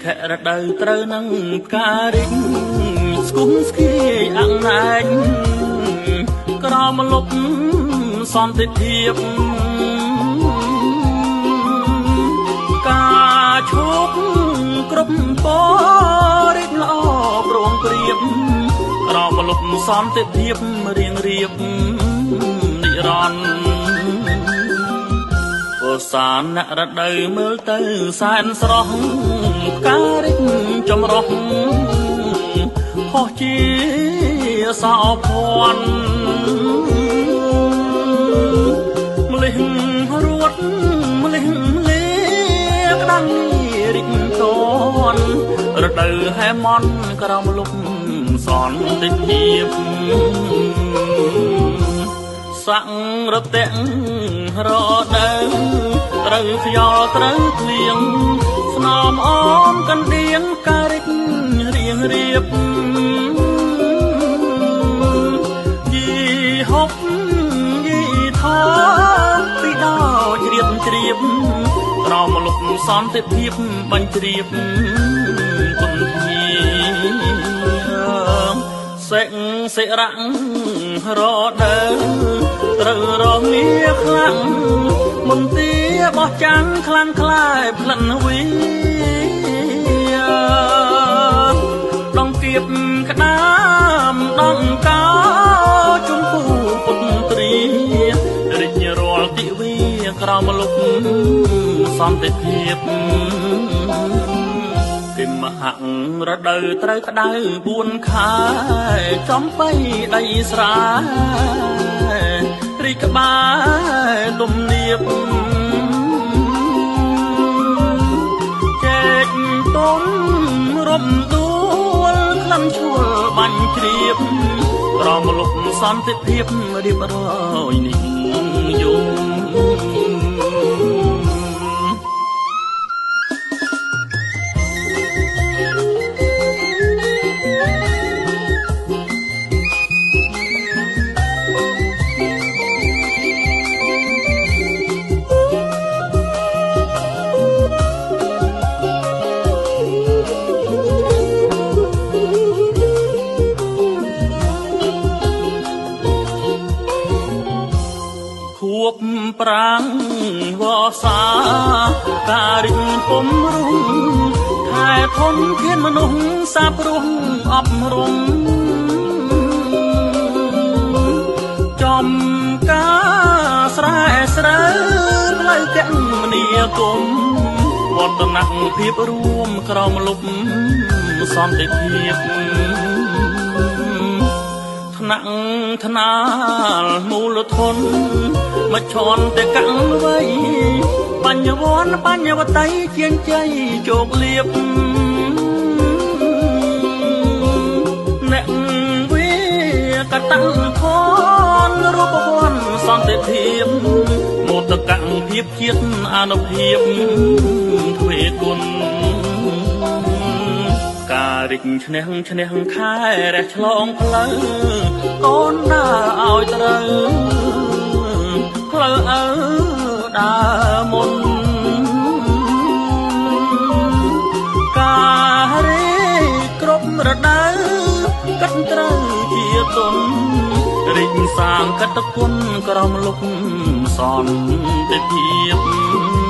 ខែរដូវត្រូវនឹងផ្ការិចស្គុំស្គីអាំងណែកក្រមលប់សន្តិភាពការឈប់គ្រប់ពរិចល្អប្រងព្រៀបក្រមលប់សន្តិភាពរៀងរៀបនិរន្តរ៍ពោសានអ្នករដូវមើលទៅសែនស្រស់ការរិចចម្រុះហោះជាសោភ័ណ្ឌម្លេះរួតម្លេះលេក្តាំងរិចតនរដូវហែមន់ក្រមលុបសន្តិភាពសង្រតៈរដូវត្រូវខ្យល់ត្រូវភ្លៀងស្នំអមកណ្ដៀងការរិចរៀងរៀបយីហុកយីថោពីដោជ្រៀបជ្រាបក្រមលុបសន្តិភាពបាញ់ជ្រាបគុណធាសេកសិរៈរដូវត្រូវរងាខ្លាំងមន្ទីរបោះចាំងខ្លាំងខ្លាយផ្លិនវីដងគៀបក្តាមដងកោជុំពូពុត្រីរិញរាល់ទិវីក្រមលុបសន្តិភាពគិមហៈរដូវត្រូវក្តៅ4ខែចំបៃដីស្រែរីក្បែរទំនាបចែកទុំរំដួលក្លិនឈួលបាញ់ជ្រាបក្រមលុបសន្តិភាពរៀបរយនេះយំួបប្រាំងវសាការរិញពុំរុងខែធនធានមនុស្សសាព្រោះអប់រំចំការស្រែស្រូវផ្លូវកណ្មនីគុំវឌ្ឍនភាពរួមក្រមលុបសន្តិភាពថ្នាក់ថ្នាលមូលធនមកឈន់តែកាំងវៃបញ្ញវន្តបញ្ញវតីជាងជ័យជោគលៀបអ្នកវាកតាំងខនរូបវន្តសន្តិភាពមោទកភាពជាតិអនុភាពទ្វេគុណការរិចឈ្នះឈ្នះខែរះឆ្លងផ្លូវកូនដើរឲ្យត្រូវផ្លូវអើដើរមុនការរេគ្រប់រដូវកាត់ត្រូវជាទុនរិចសាងកតគុណក្រមលុបសន្តិភាព